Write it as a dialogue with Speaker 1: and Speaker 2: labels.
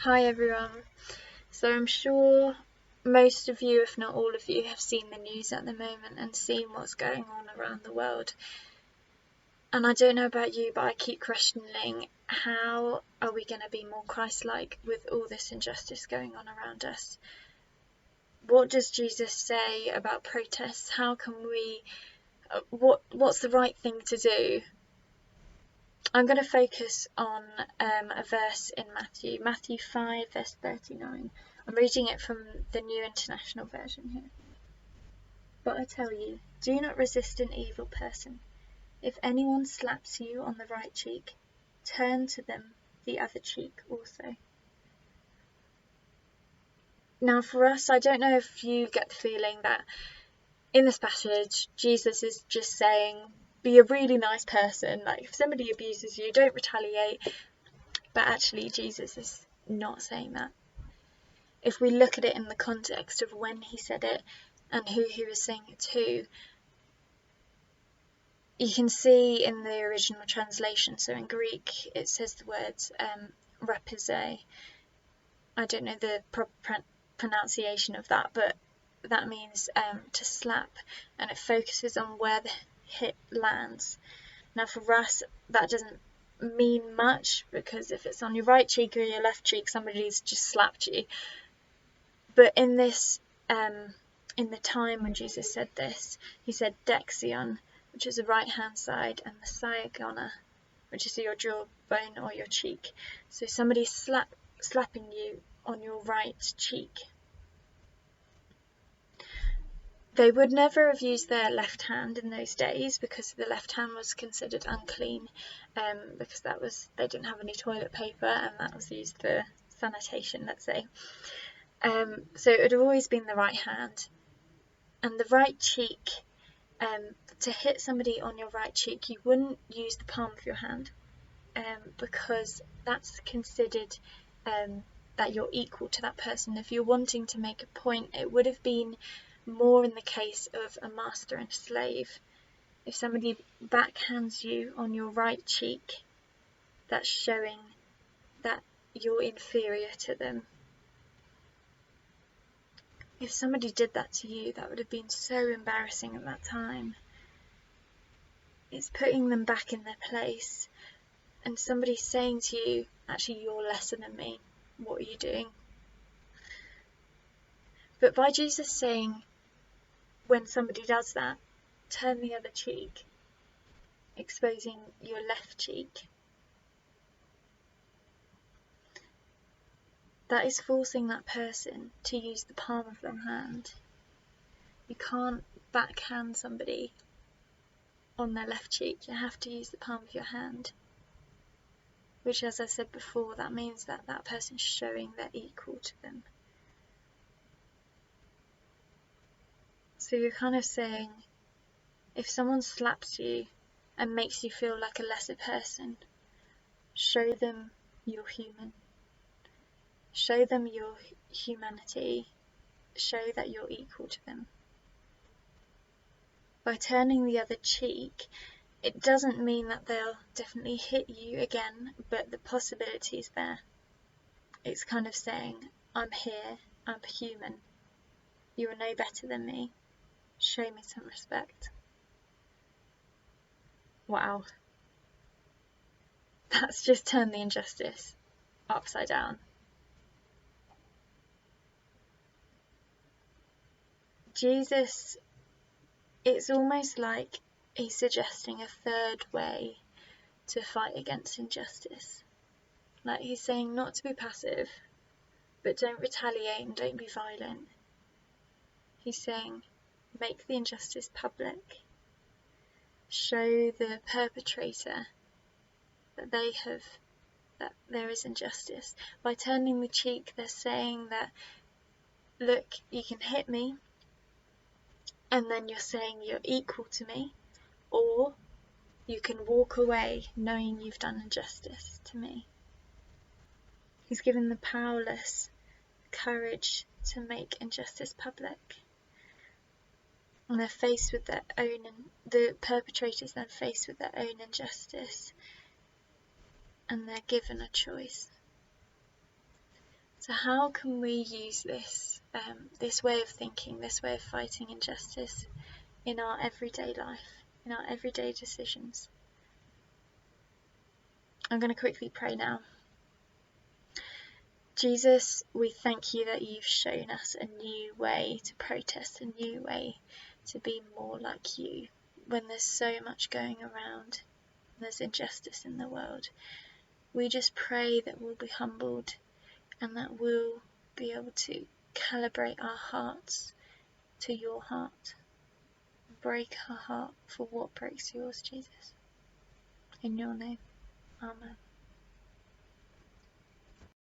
Speaker 1: Hi everyone. So I'm sure most of you, if not all of you, have seen the news at the moment and seen what's going on around the world. And I don't know about you, but I keep questioning, how are we going to be more Christ-like with all this injustice going on around us? What does Jesus say about protests? How can we, what's the right thing to do? I'm going to focus on a verse in Matthew 5 verse 39. I'm reading it from the New International Version here. But I tell you, do not resist an evil person. If anyone slaps you on the right cheek, turn to them the other cheek also. Now for us, I don't know if you get the feeling that in this passage, Jesus is just saying, be a really nice person. Like if somebody abuses you, don't retaliate. But actually, Jesus is not saying that. If we look at it in the context of when he said it and who he was saying it to, you can see in the original translation, so in Greek it says the words rapize. I don't know the proper pronunciation of that, but that means to slap, and it focuses on where the hit lands. Now for us, that doesn't mean much, because if it's on your right cheek or your left cheek, somebody's just slapped you. But in this, in the time when Jesus said this, he said dexion, which is the right hand side, and the sciagona, which is your jawbone or your cheek. So somebody's slapping you on your right cheek. They would never have used their left hand in those days, because the left hand was considered unclean, because they didn't have any toilet paper, and that was used for sanitation, let's say. So it would have always been the right hand. And the right cheek, to hit somebody on your right cheek, you wouldn't use the palm of your hand, because that's considered that you're equal to that person. If you're wanting to make a point, it would have been more in the case of a master and a slave. If somebody backhands you on your right cheek, that's showing that you're inferior to them. If somebody did that to you, that would have been so embarrassing at that time. It's putting them back in their place, and somebody saying to you, actually you're lesser than me, what are you doing? But by Jesus saying, when somebody does that, turn the other cheek, exposing your left cheek, that is forcing that person to use the palm of their hand. You can't backhand somebody on their left cheek, you have to use the palm of your hand. Which, as I said before, that means that that person's showing they're equal to them. So you're kind of saying, if someone slaps you and makes you feel like a lesser person, show them you're human. Show them your humanity. Show that you're equal to them. By turning the other cheek, it doesn't mean that they'll definitely hit you again, but the possibility is there. It's kind of saying, I'm here, I'm human. You are no better than me. Show me some respect. Wow. That's just turned the injustice upside down. Jesus, it's almost like he's suggesting a third way to fight against injustice. Like he's saying not to be passive, but don't retaliate and don't be violent. He's saying make the injustice public. Show the perpetrator that that there is injustice. By turning the cheek, they're saying that, look, you can hit me, and then you're saying you're equal to me, or you can walk away knowing you've done injustice to me. He's given the powerless courage to make injustice public. And they're faced with the perpetrators then faced with their own injustice, and they're given a choice. So how can we use this way of thinking, this way of fighting injustice in our everyday life, in our everyday decisions? I'm going to quickly pray now. Jesus, we thank you that you've shown us a new way to protest, a new way to be more like you when there's so much going around, there's injustice in the world. We just pray that we'll be humbled and that we'll be able to calibrate our hearts to your heart. Break our heart for what breaks yours, Jesus. In your name, amen.